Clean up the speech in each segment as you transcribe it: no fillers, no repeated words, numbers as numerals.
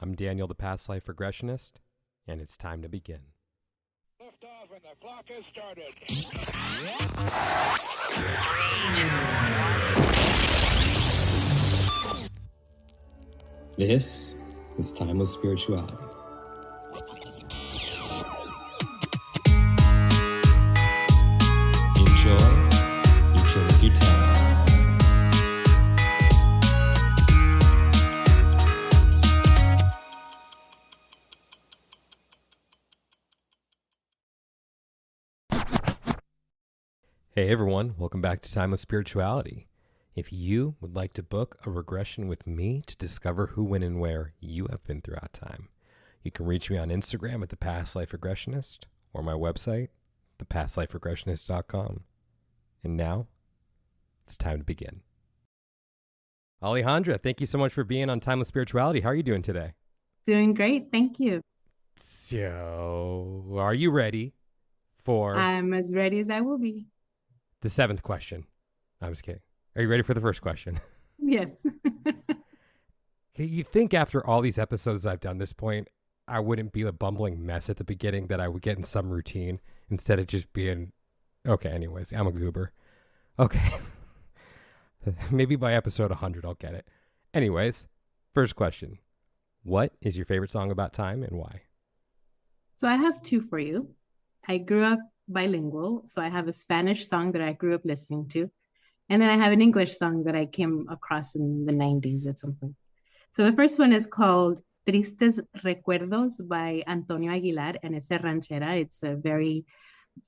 I'm Daniel, the past life regressionist, and it's time to begin. Lift off and the clock has started. This is Timeless Spirituality. Enjoy each of your time. Hey everyone, welcome back to Timeless Spirituality. If you would like to book a regression with me to discover who, when, and where you have been throughout time, you can reach me on Instagram at The Past Life Regressionist or my website, thepastliferegressionist.com. And now, it's time to begin. Alejandra, thank you so much for being on Timeless Spirituality. How are you doing today? Doing great. Thank you. So, are you ready for I'm as ready as I will be. the seventh question? I'm just kidding. Are you ready for the first question? Yes. You think after all these episodes I've done this point, I wouldn't be a bumbling mess at the beginning, that I would get in some routine instead of just being, okay, anyways, I'm a goober. Okay. Maybe by episode 100 I'll get it. Anyways, first question. What is your favorite song about time and why? So I have two for you. I grew up bilingual, so I have a Spanish song that I grew up listening to. And then I have an English song that I came across in the 90s at some point. So the first one is called Tristes Recuerdos by Antonio Aguilar, and it's a ranchera. It's a very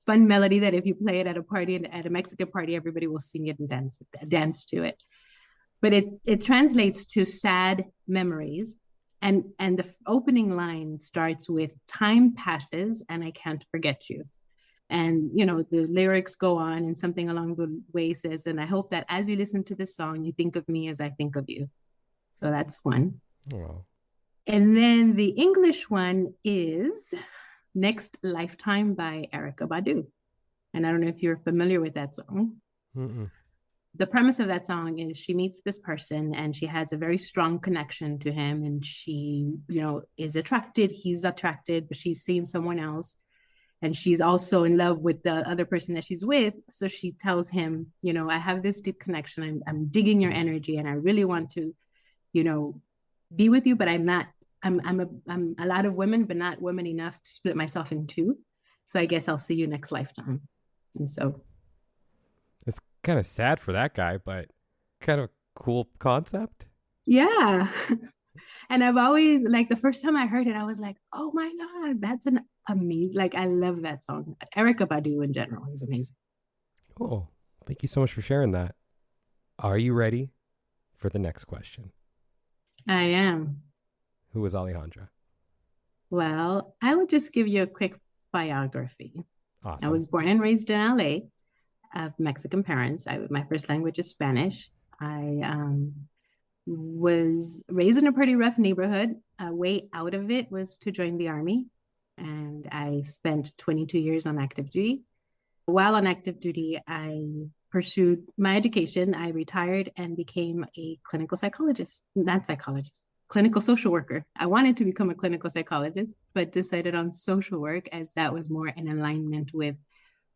fun melody that if you play it at a party, at a Mexican party, everybody will sing it and dance to it. But it translates to sad memories. And the opening line starts with, time passes and I can't forget you. And, you know, the lyrics go on and something along the way says, and I hope that as you listen to this song, you think of me as I think of you. So that's one. Oh. And then the English one is Next Lifetime by Erykah Badu. And I don't know if you're familiar with that song. Mm-mm. The premise of that song is she meets this person and she has a very strong connection to him. And she, you know, is attracted, he's attracted, but she's seen someone else. And she's also in love with the other person that she's with. So she tells him, you know, I have this deep connection. I'm digging your energy and I really want to, you know, be with you, but I'm not, I'm a lot of women, but not women enough to split myself in two. So I guess I'll see you next lifetime. And so. It's kind of sad for that guy, but kind of cool concept. Yeah. And I've always, like, the first time I heard it, I was like, oh my God, that's an amazing, like, I love that song. Erykah Badu in general is amazing. Cool. Thank you so much for sharing that. Are you ready for the next question? I am. Who is Alejandra? Well, I would just give you a quick biography. Awesome. I was born and raised in LA of Mexican parents. My first language is Spanish. I was raised in a pretty rough neighborhood. A way out of it was to join the Army. And I spent 22 years on active duty. While on active duty, I pursued my education. I retired and became a clinical psychologist, not psychologist, clinical social worker. I wanted to become a clinical psychologist, but decided on social work as that was more in alignment with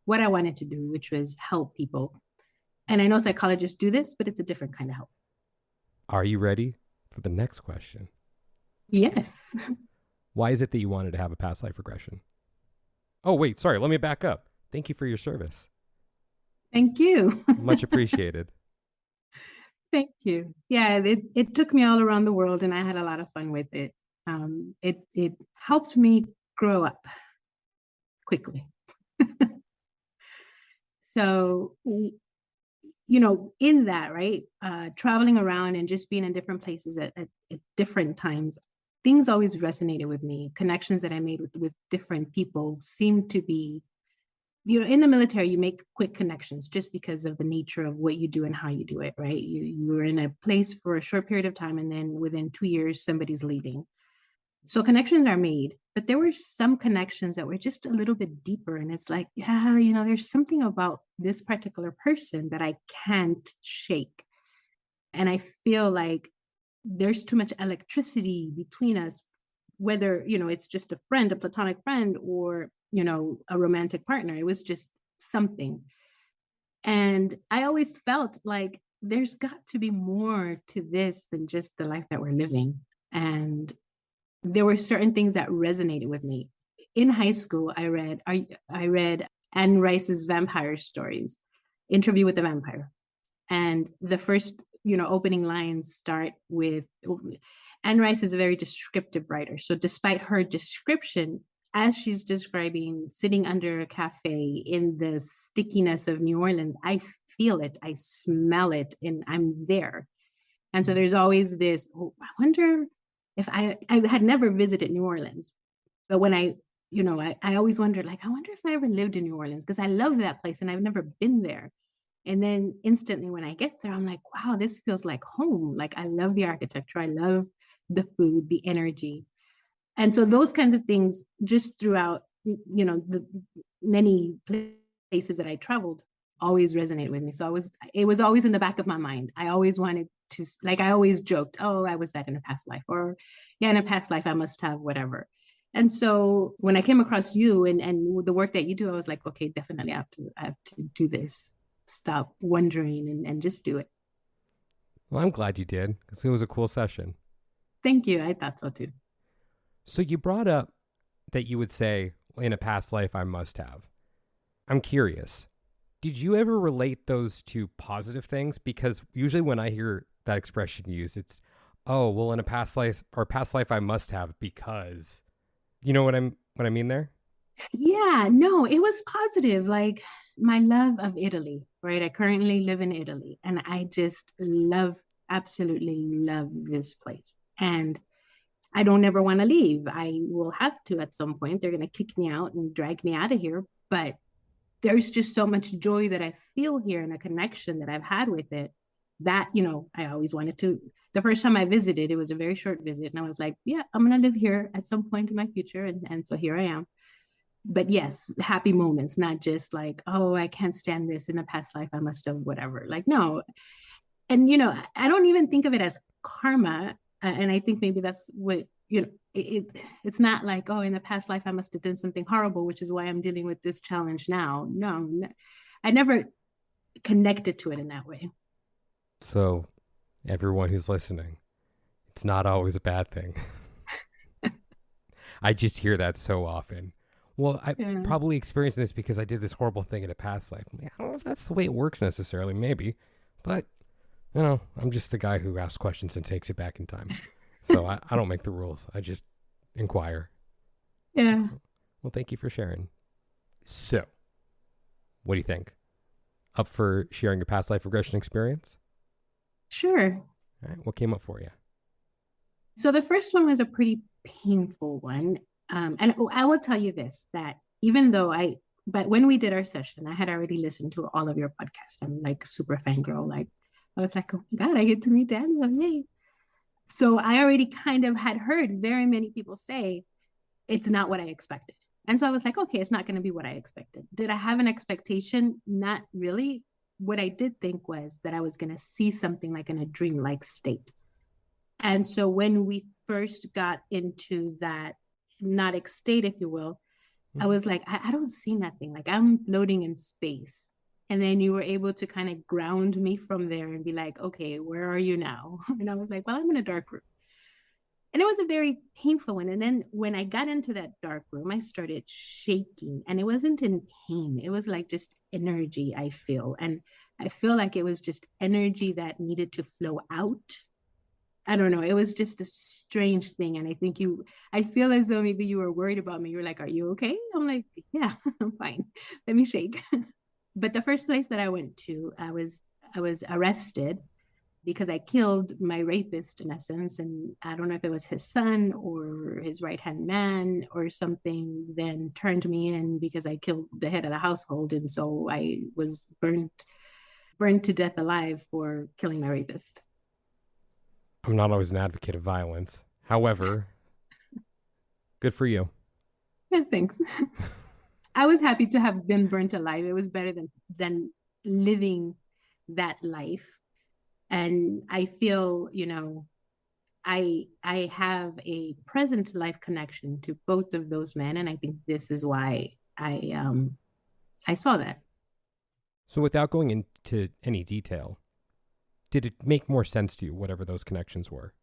what I wanted to do, which was help people. And I know psychologists do this, but it's a different kind of help. Are you ready for the next question? Yes. Why is it that you wanted to have a past life regression? Oh, wait, sorry. Let me back up. Thank you for your service. Thank you. Much appreciated. Thank you. Yeah, it took me all around the world and I had a lot of fun with it. It helped me grow up quickly. So, you know, in that, right, traveling around and just being in different places at different times, things always resonated with me. Connections that I made with different people seemed to be, you know, in the military, you make quick connections just because of the nature of what you do and how you do it, right? You're in a place for a short period of time and then within 2 years, somebody's leaving. So connections are made, but there were some connections that were just a little bit deeper. And it's like, yeah, you know, there's something about this particular person that I can't shake. And I feel like there's too much electricity between us, whether, it's just a friend, a platonic friend, or, a romantic partner. It was just something. And I always felt like there's got to be more to this than just the life that we're living. And there were certain things that resonated with me. In high school, I read Anne Rice's Vampire Stories, Interview with the Vampire. And the first, opening lines start with, Anne Rice is a very descriptive writer. So despite her description, as she's describing sitting under a cafe in the stickiness of New Orleans, I feel it, I smell it, and I'm there. And so there's always this, I wonder if I had never visited New Orleans, but when I always wondered, like, I wonder if I ever lived in New Orleans, because I love that place and I've never been there. And then instantly when I get there, I'm like, wow, this feels like home. Like, I love the architecture. I love the food, the energy. And so those kinds of things just throughout, the many places that I traveled always resonate with me. So it was always in the back of my mind. I always wanted to, like, I always joked, oh, I was that in a past life, or yeah, in a past life, I must have whatever. And so when I came across you and the work that you do, I was like, okay, definitely I have to do this. Stop wondering and just do it. Well, I'm glad you did, because it was a cool session. Thank you. I thought so too. So you brought up that you would say, in a past life, I must have. I'm curious, did you ever relate those to positive things? Because usually when I hear that expression used, it's, oh, well, in a past life or past life, I must have because, you know what I mean there? Yeah, no, it was positive. Like, my love of Italy, right? I currently live in Italy and I just absolutely love this place. And I don't ever want to leave. I will have to at some point. They're going to kick me out and drag me out of here. But there's just so much joy that I feel here and a connection that I've had with it that, I always wanted to. The first time I visited, it was a very short visit. And I was like, yeah, I'm going to live here at some point in my future. And so here I am. But yes, happy moments, not just like, oh, I can't stand this in a past life, I must have whatever. Like, no. And, I don't even think of it as karma. And I think maybe that's what, it's not like, oh, in the past life, I must have done something horrible, which is why I'm dealing with this challenge now. No, I never connected to it in that way. So everyone who's listening, it's not always a bad thing. I just hear that so often. Well, I probably experienced this because I did this horrible thing in a past life. I don't know if that's the way it works necessarily, maybe. But, I'm just the guy who asks questions and takes it back in time. So I don't make the rules. I just inquire. Yeah. Well, thank you for sharing. So, what do you think? Up for sharing your past life regression experience? Sure. All right. What came up for you? So the first one was a pretty painful one. And I will tell you this, that even though but when we did our session, I had already listened to all of your podcasts. I'm like super fangirl. Like, I was like, oh my God, I get to meet Daniel. Yay. So I already kind of had heard very many people say, it's not what I expected. And so I was like, okay, it's not going to be what I expected. Did I have an expectation? Not really. What I did think was that I was going to see something like in a dreamlike state. And so when we first got into that hypnotic state, if you will, I was like, I don't see nothing. Like, I'm floating in space. And then you were able to kind of ground me from there and be like, okay, where are you now? And I was like, well, I'm in a dark room. And it was a very painful one. And then when I got into that dark room, I started shaking, and it wasn't in pain. It was like just energy, I feel. And I feel like it was just energy that needed to flow out. I don't know. It was just a strange thing. And I feel as though maybe you were worried about me. You were like, are you okay? I'm like, yeah, I'm fine. Let me shake. But the first place that I went to, I was arrested because I killed my rapist, in essence. And I don't know if it was his son or his right-hand man or something, then turned me in because I killed the head of the household. And so I was burned to death alive for killing my rapist. I'm not always an advocate of violence. However, good for you. Yeah, thanks. I was happy to have been burnt alive. It was better than living that life. And I feel, I have a present life connection to both of those men, and I think this is why I saw that. So without going into any detail, did it make more sense to you, whatever those connections were?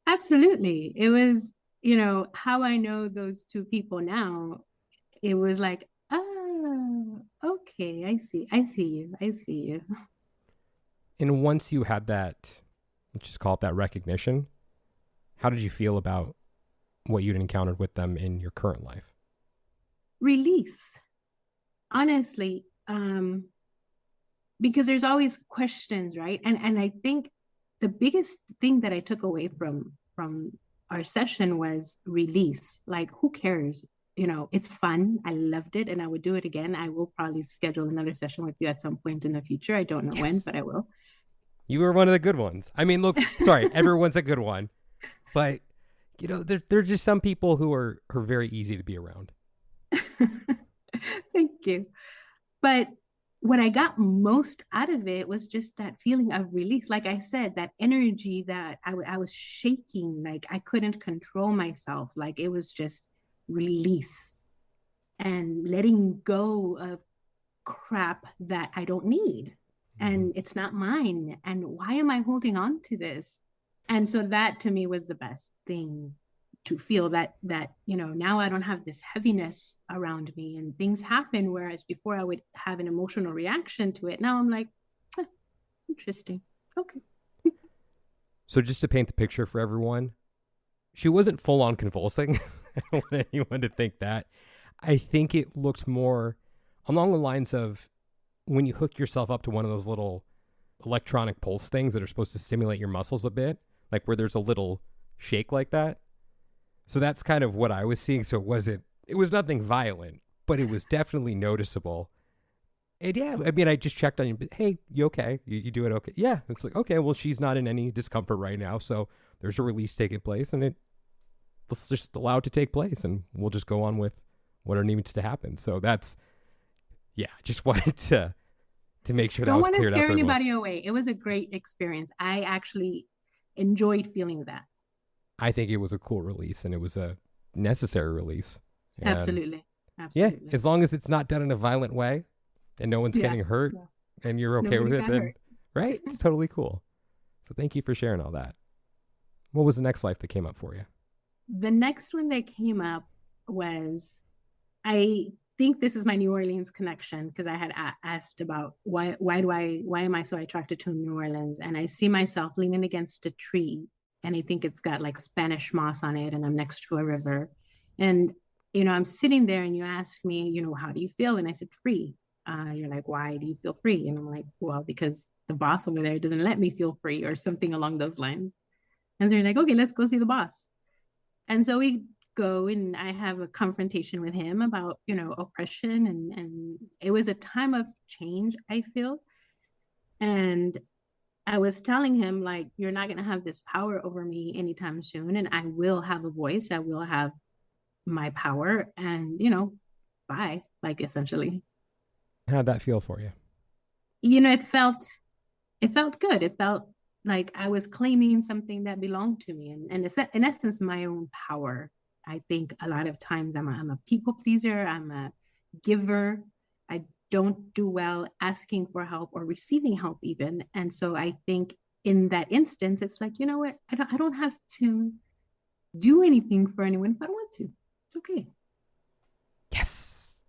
Absolutely. It was, how I know those two people now, it was like, oh, okay, I see. I see you. I see you. And once you had that, let's just call it that recognition, how did you feel about what you'd encountered with them in your current life? Release. Honestly, because there's always questions, right? And I think the biggest thing that I took away from our session was release. Like, who cares? It's fun. I loved it, and I would do it again. I will probably schedule another session with you at some point in the future. I don't know when, but I will. You were one of the good ones. I mean, look, sorry, everyone's a good one, but there are just some people who are very easy to be around. Thank you. But what I got most out of it was just that feeling of release. Like I said, that energy that I was shaking, like I couldn't control myself. Like it was just release and letting go of crap that I don't need. And it's not mine. And why am I holding on to this? And so that to me was the best thing, to feel that now I don't have this heaviness around me, and things happen, whereas before I would have an emotional reaction to it. Now I'm like, interesting. Okay. So just to paint the picture for everyone, she wasn't full on convulsing. I don't want anyone to think that. I think it looked more along the lines of when you hook yourself up to one of those little electronic pulse things that are supposed to stimulate your muscles a bit, like where there's a little shake like that. So that's kind of what I was seeing. So it was nothing violent, but it was definitely noticeable. And yeah, I mean, I just checked on you. Hey, you okay? You do it okay? Yeah. It's like, okay, well, she's not in any discomfort right now. So there's a release taking place, and let's just allow it to take place, and we'll just go on with whatever needs to happen. So that's, yeah, just wanted to make sure that was cleared up. Don't want to scare anybody away. It was a great experience. I actually enjoyed feeling that. I think it was a cool release, and it was a necessary release. And Absolutely. yeah, as long as it's not done in a violent way and no one's getting hurt and you're okay with it, then right? It's totally cool. So thank you for sharing all that. What was the next life that came up for you? The next one that came up was, I think this is my New Orleans connection, because I had asked about why am I so attracted to New Orleans? And I see myself leaning against a tree, and I think it's got like Spanish moss on it, and I'm next to a river. And, I'm sitting there, and you ask me, how do you feel? And I said, free. You're like, why do you feel free? And I'm like, well, because the boss over there doesn't let me feel free, or something along those lines. And so you're like, okay, let's go see the boss. And so we go, and I have a confrontation with him about, oppression. And it was a time of change, I feel. And I was telling him, like, you're not going to have this power over me anytime soon. And I will have a voice. I will have my power. And, bye, like, essentially. How'd that feel for you? It felt good. It felt like I was claiming something that belonged to me. And it's, in essence, my own power. I think a lot of times I'm a people pleaser. I'm a giver. I don't do well asking for help or receiving help even. And so I think in that instance, it's like, you know what? I don't have to do anything for anyone if I don't want to. It's okay. Yes.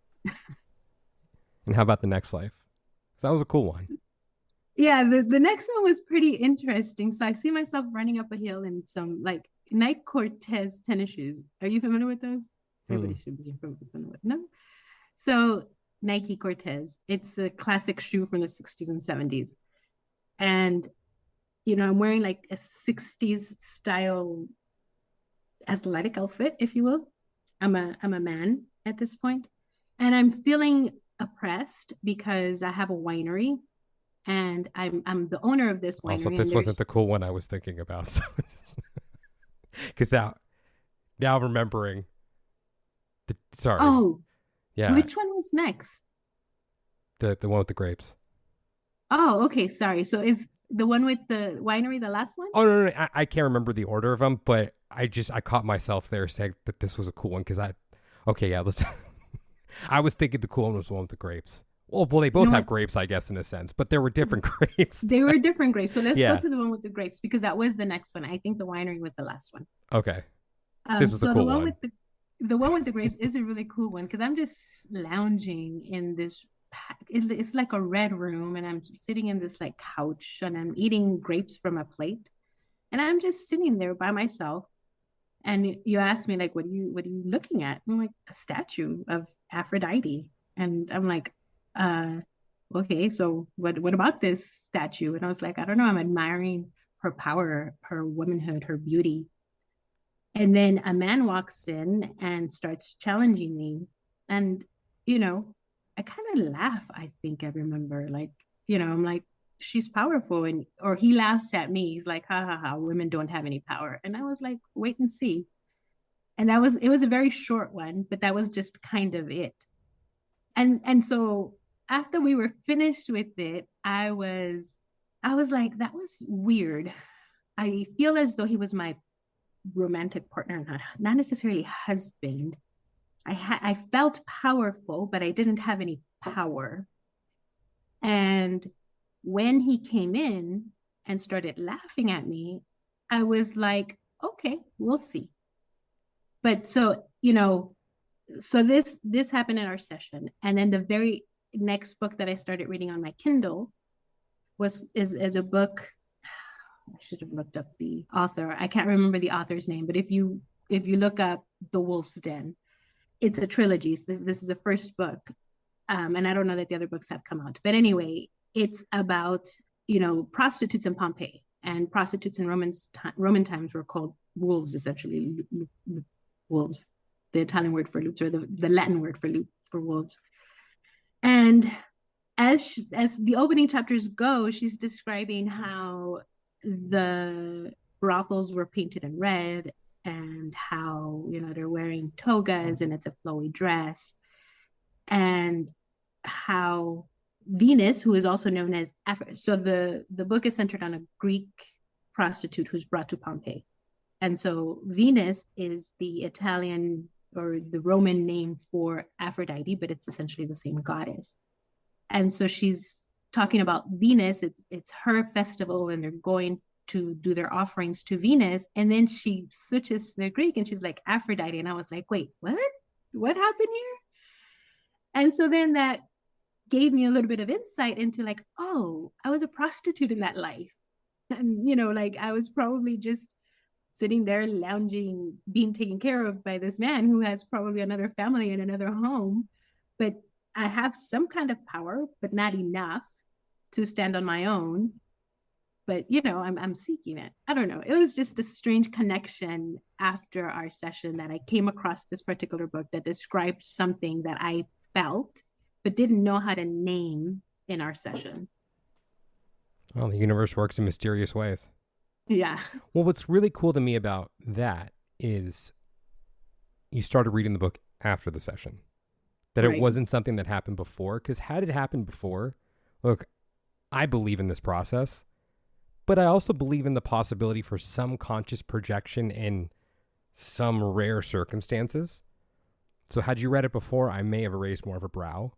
And how about the next life? That was a cool one. Yeah, the next one was pretty interesting. So I see myself running up a hill in some like Nike Cortez tennis shoes. Are you familiar with those? Everybody should be familiar with them. No? So Nike Cortez, it's a classic shoe from the 60s and 70s. And, I'm wearing like a 60s style athletic outfit, if you will. I'm a man at this point. And I'm feeling oppressed because I have a winery. And I'm the owner of this winery. Also, this wasn't the cool one I was thinking about. Because now I'm remembering. Sorry. Oh, yeah. Which one was next? The one with the grapes. Oh, okay. Sorry. So The one with the winery, the last one? Oh, no, I can't remember the order of them, but I caught myself there saying that this was a cool one because okay, yeah, let's. I was thinking the cool one was the one with the grapes. Well, they both have grapes, I guess, in a sense, but there were different grapes. They were different grapes. So let's go to the one with the grapes because that was the next one. I think the winery was the last one. Okay. This was the cool one. The one with the grapes is a really cool one because I'm just lounging in this. It's like a red room, and I'm sitting in this like couch, and I'm eating grapes from a plate, and I'm just sitting there by myself. And you asked me like, what are you looking at? I'm like, a statue of Aphrodite, and I'm like, okay, so what about this statue? And I was like, I don't know, I'm admiring her power, her womanhood, her beauty. And then a man walks in and starts challenging me. And, I kind of laugh, I think I remember. Like, I'm like, she's powerful. Or he laughs at me. He's like, ha ha ha, women don't have any power. And I was like, wait and see. And it was a very short one, but that was just kind of it. And so after we were finished with it, I was like, that was weird. I feel as though he was my romantic partner, not necessarily husband. I felt powerful, but I didn't have any power. And when he came in and started laughing at me, I was like, okay, we'll see. But so, so this happened in our session. And then the very next book that I started reading on my Kindle is a book. I should have looked up the author. I can't remember the author's name, but if you look up The Wolf's Den, it's a trilogy. So this is the first book. And I don't know that the other books have come out. But anyway, it's about, prostitutes in Pompeii. And prostitutes in Roman times were called wolves, essentially, wolves. The Italian word for loops, or the Latin word for wolves. And as the opening chapters go, she's describing how the brothels were painted in red, and how they're wearing togas and it's a flowy dress, and how Venus, who is also known as so the book is centered on a Greek prostitute who's brought to Pompeii, and so Venus is the Italian or the Roman name for Aphrodite, but it's essentially the same goddess. And so she's talking about Venus. It's her festival, and they're going to do their offerings to Venus. And then she switches to the Greek and she's like, Aphrodite. And I was like, wait, what happened here? And so then that gave me a little bit of insight into like, oh, I was a prostitute in that life. And, like I was probably just sitting there lounging, being taken care of by this man who has probably another family and another home. But I have some kind of power, but not enough to stand on my own. But, I'm seeking it. I don't know. It was just a strange connection after our session that I came across this particular book that described something that I felt, but didn't know how to name in our session. Well, the universe works in mysterious ways. Yeah. Well, what's really cool to me about that is you started reading the book after the session. That it wasn't something that happened before. Because had it happened before, look, I believe in this process. But I also believe in the possibility for some conscious projection in some rare circumstances. So had you read it before, I may have raised more of a brow.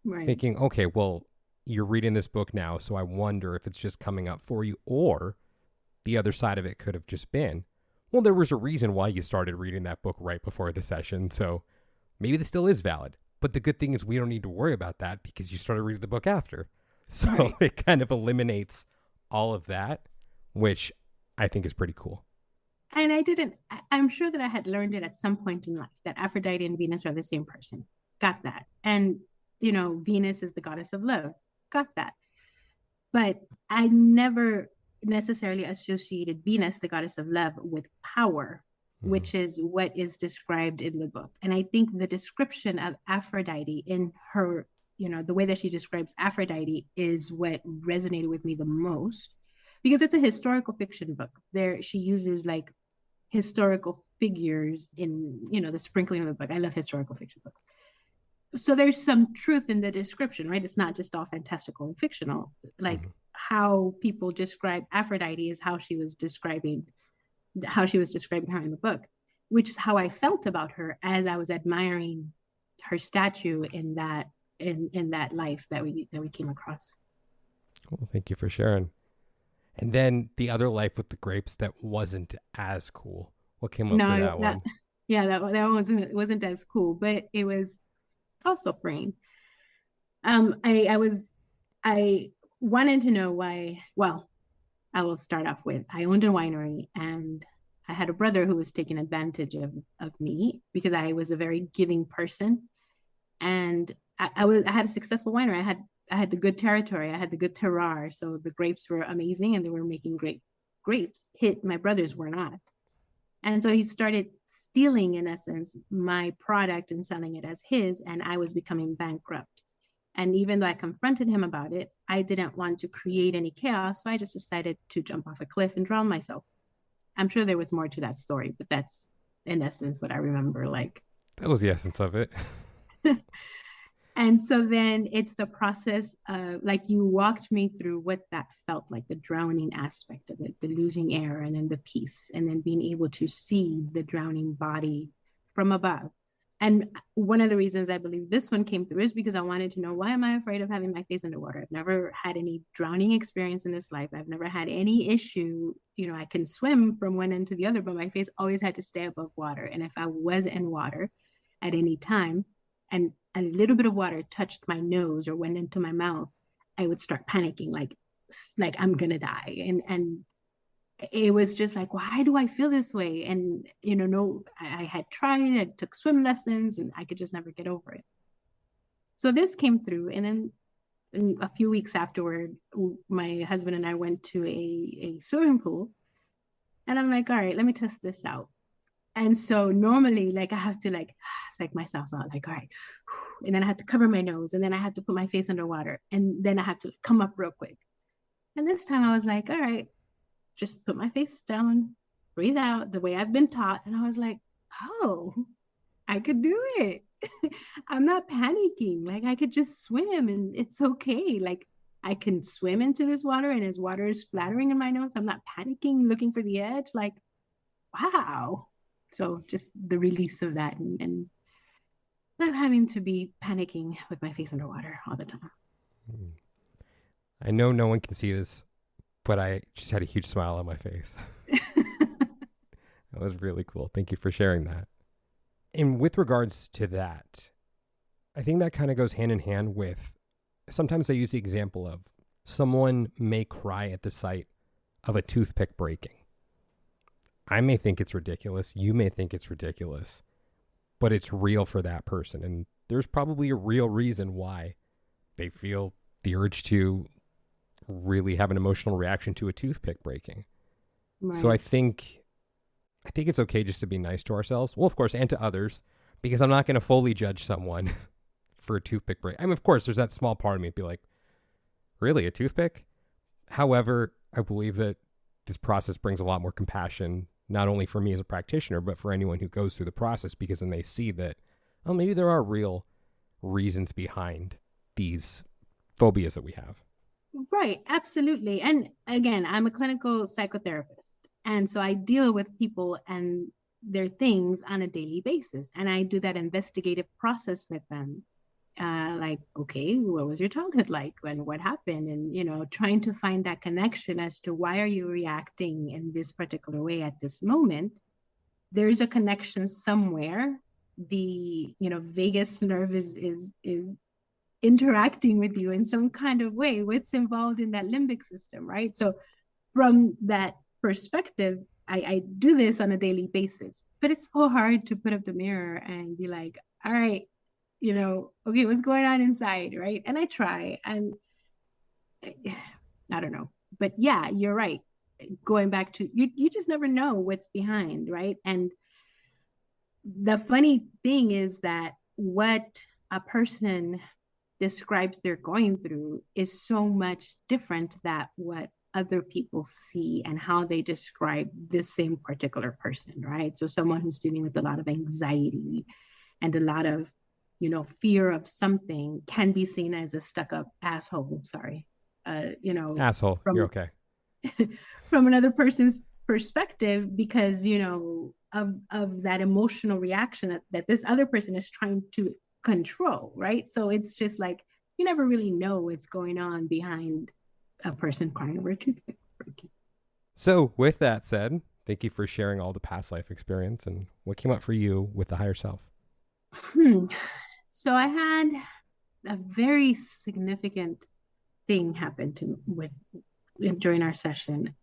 Right. Thinking, okay, well, you're reading this book now, so I wonder if it's just coming up for you, or the other side of it could have just been, well, there was a reason why you started reading that book right before the session, so maybe this still is valid. But the good thing is we don't need to worry about that because you started reading the book after. So It kind of eliminates all of that, which I think is pretty cool. And I'm sure that I had learned it at some point in life that Aphrodite and Venus are the same person. Got that. And, Venus is the goddess of love. Got that. But I never necessarily associated Venus, the goddess of love, with power, which is what is described in the book. And I think the description of Aphrodite in her, the way that she describes Aphrodite is what resonated with me the most, because it's a historical fiction book. There, she uses like historical figures in, the sprinkling of the book. I love historical fiction books. So there's some truth in the description, right? It's not just all fantastical and fictional. Like how people describe Aphrodite is how she was describing her in the book, which is how I felt about her as I was admiring her statue in that life that we came across. Well, thank you for sharing. And then the other life with the grapes that wasn't as cool. What came up for that one? Yeah, that wasn't as cool, but it was also freeing. I wanted to know why. Well, I will start off with I owned a winery, and I had a brother who was taking advantage of me because I was a very giving person, and I had a successful winery. I had the good territory, I had the good terroir, so the grapes were amazing, and they were making great grapes. My brothers were not, and so he started stealing, in essence, my product and selling it as his, and I was becoming bankrupt. And even though I confronted him about it, I didn't want to create any chaos. So I just decided to jump off a cliff and drown myself. I'm sure there was more to that story, but that's in essence what I remember. Like, that was the essence of it. And so then it's the process of, like, you walked me through what that felt like, the drowning aspect of it, the losing air, and then the peace, and then being able to see the drowning body from above. And one of the reasons I believe this one came through is because I wanted to know, why am I afraid of having my face underwater? I've never had any drowning experience in this life. I've never had any issue. You know, I can swim from one end to the other, but my face always had to stay above water. And if I was in water at any time and a little bit of water touched my nose or went into my mouth, I would start panicking, like I'm gonna die. And it was just like, why do I feel this way? And, you know, no, I had tried, I took swim lessons, and I could just never get over it. So this came through. And then a few weeks afterward, my husband and I went to a swimming pool, and I'm like, all right, let me test this out. And so normally, like, I have to like psych myself out, like, all right, and then I have to cover my nose, and then I have to put my face underwater, and then I have to come up real quick. And this time I was like, all right, just put my face down, breathe out the way I've been taught. And I was like, oh, I could do it. I'm not panicking. Like, I could just swim and it's okay. Like, I can swim into this water, and as water is splattering in my nose, I'm not panicking, looking for the edge. Like, wow. So just the release of that, and not having to be panicking with my face underwater all the time. I know no one can see this, but I just had a huge smile on my face. That was really cool. Thank you for sharing that. And with regards to that, I think that kind of goes hand in hand with, sometimes I use the example of someone may cry at the sight of a toothpick breaking. I may think it's ridiculous. You may think it's ridiculous, but it's real for that person. And there's probably a real reason why they feel the urge to really have an emotional reaction to a toothpick breaking. Right. So I think it's okay just to be nice to ourselves. Well, of course, and to others, because I'm not going to fully judge someone for a toothpick break. I mean, of course, there's that small part of me be like, really, a toothpick? However, I believe that this process brings a lot more compassion, not only for me as a practitioner, but for anyone who goes through the process, because then they see that, oh, maybe there are real reasons behind these phobias that we have. Right, absolutely. And again, I'm a clinical psychotherapist, and so I deal with people and their things on a daily basis, and I do that investigative process with them. Like, okay, what was your childhood like, and what happened? And, you know, trying to find that connection as to why are you reacting in this particular way at this moment. There's a connection somewhere. The, you know, vagus nerve is interacting with you in some kind of way. What's involved in that limbic system, right? So from that perspective, I do this on a daily basis, but it's so hard to put up the mirror and be like, all right, you know, okay, what's going on inside, right? And I try, and I don't know, but yeah, you're right. Going back to, you just never know what's behind, right? And the funny thing is that what a person describes they're going through is so much different than what other people see and how they describe this same particular person, right? So someone who's dealing with a lot of anxiety and a lot of, you know, fear of something can be seen as a stuck-up asshole. Sorry, Asshole. from You're okay. from another person's perspective, because of that emotional reaction that this other person is trying to control, right? So it's just like you never really know what's going on behind a person crying over a toothpick breaking. So with that said, thank you for sharing all the past life experience and what came up for you with the higher self. So I had a very significant thing happen to with during our session.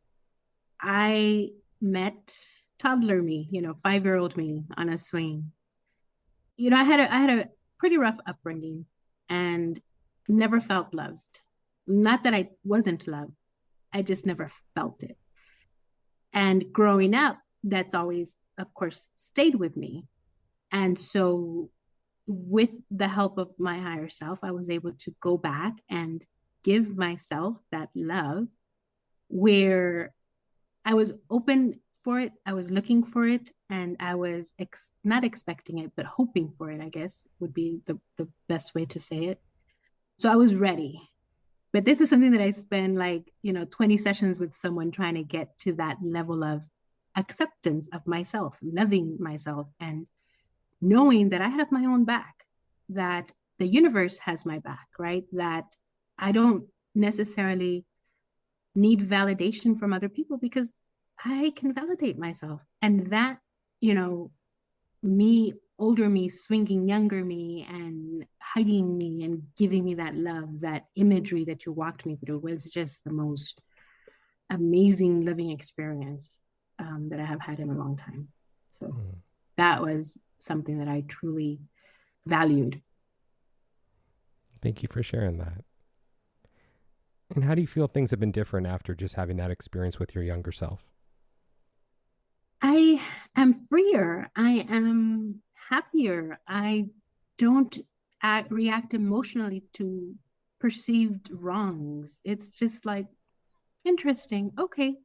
I met toddler me, 5-year-old me on a swing. I had a pretty rough upbringing and never felt loved. Not that I wasn't loved, I just never felt it. And growing up, that's always, of course, stayed with me. And so, with the help of my higher self, I was able to go back and give myself that love where I was open for it, I was looking for it, and I was not expecting it, but hoping for it, I guess would be the best way to say it. So I was ready. But this is something that I spend 20 sessions with someone trying to get to that level of acceptance of myself, loving myself, and knowing that I have my own back, that the universe has my back, right? That I don't necessarily need validation from other people because I can validate myself. And that, me, older me, swinging younger me and hugging me and giving me that love, that imagery that you walked me through was just the most amazing living experience that I have had in a long time. So that was something that I truly valued. Thank you for sharing that. And how do you feel things have been different after just having that experience with your younger self? I am freer. I am happier. I don't react emotionally to perceived wrongs. It's just like, interesting. Okay,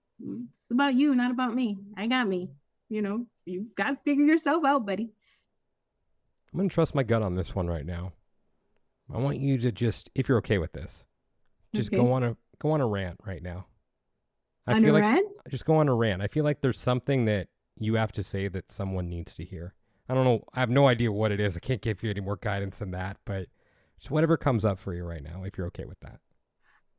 it's about you, not about me. I got me. You've got to figure yourself out, buddy. I'm going to trust my gut on this one right now. I want you to just, if you're okay with this, just Okay. go on a rant right now. On a rant? Just go on a rant. I feel like there's something that you have to say that someone needs to hear. I don't know. I have no idea what it is. I can't give you any more guidance than that, but just whatever comes up for you right now, if you're okay with that.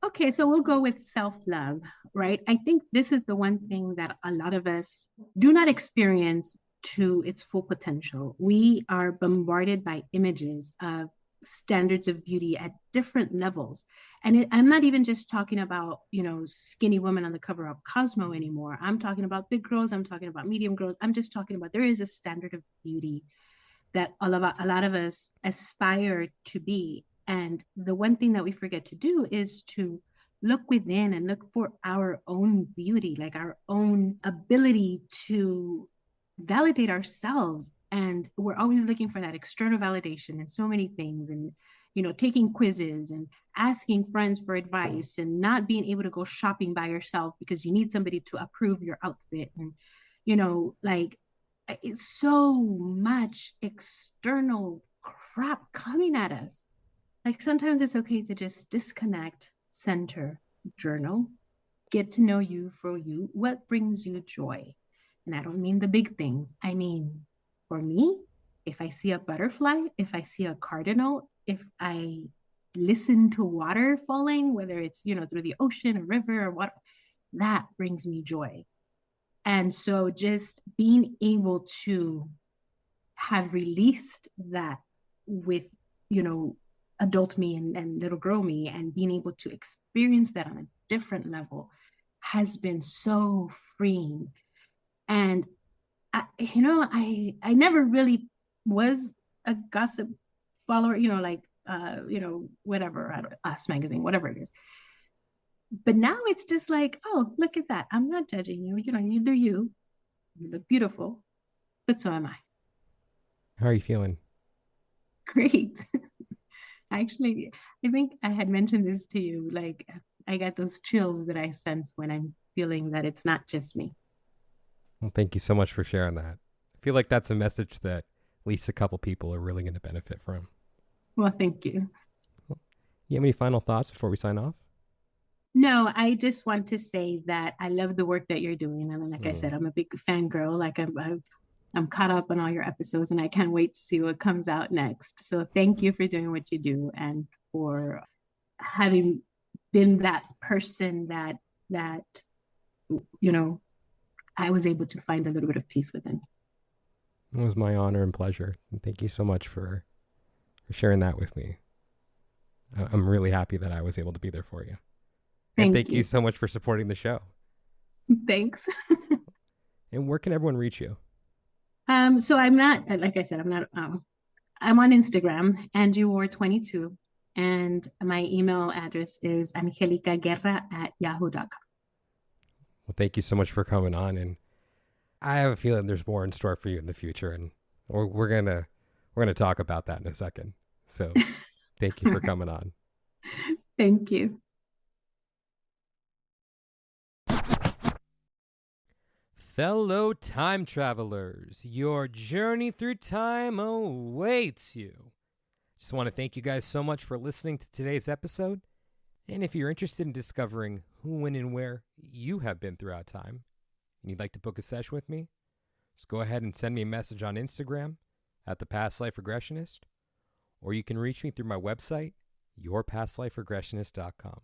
Okay, so we'll go with self-love, right? I think this is the one thing that a lot of us do not experience to its full potential. We are bombarded by images of standards of beauty at different levels. And I'm not even just talking about, skinny women on the cover of Cosmo anymore. I'm talking about big girls. I'm talking about medium girls. I'm just talking about there is a standard of beauty that a lot of us aspire to be. And the one thing that we forget to do is to look within and look for our own beauty, like our own ability to validate ourselves. And we're always looking for that external validation in so many things, and taking quizzes and asking friends for advice and not being able to go shopping by yourself because you need somebody to approve your outfit. And it's so much external crap coming at us. Like sometimes it's okay to just disconnect, center, journal, get to know you for you. What brings you joy? And I don't mean the big things. I mean, for me, if I see a butterfly, if I see a cardinal, if I listen to water falling, whether it's, through the ocean, a river, or what, that brings me joy. And so just being able to have released that with, adult me and little girl me, and being able to experience that on a different level has been so freeing. And I never really was a gossip follower, whatever, Us magazine, whatever it is. But now it's just like, oh, look at that. I'm not judging you. You do you. You look beautiful, but so am I. How are you feeling? Great. Actually, I think I had mentioned this to you. Like, I got those chills that I sense when I'm feeling that it's not just me. Well, thank you so much for sharing that. I feel like that's a message that at least a couple people are really going to benefit from. Well, thank you. You have any final thoughts before we sign off? No, I just want to say that I love the work that you're doing. And like I Mm. said, I'm a big fangirl. Like I'm caught up on all your episodes and I can't wait to see what comes out next. So thank you for doing what you do and for having been that person that you know I was able to find a little bit of peace within. It was my honor and pleasure. And thank you so much for sharing that with me. I'm really happy that I was able to be there for you. And thank you so much for supporting the show. Thanks. And where can everyone reach you? So I'm not, like I said, I'm on Instagram, AngieWar22, and my email address is angelicaguerra@yahoo.com. Well, thank you so much for coming on, and I have a feeling there's more in store for you in the future, and we're gonna talk about that in a second. So, thank you for coming on. Thank you. Fellow time travelers, your journey through time awaits you. Just want to thank you guys so much for listening to today's episode. And if you're interested in discovering who, when, and where you have been throughout time, and you'd like to book a session with me, just go ahead and send me a message on Instagram at The Past Life Regressionist, or you can reach me through my website, yourpastliferegressionist.com.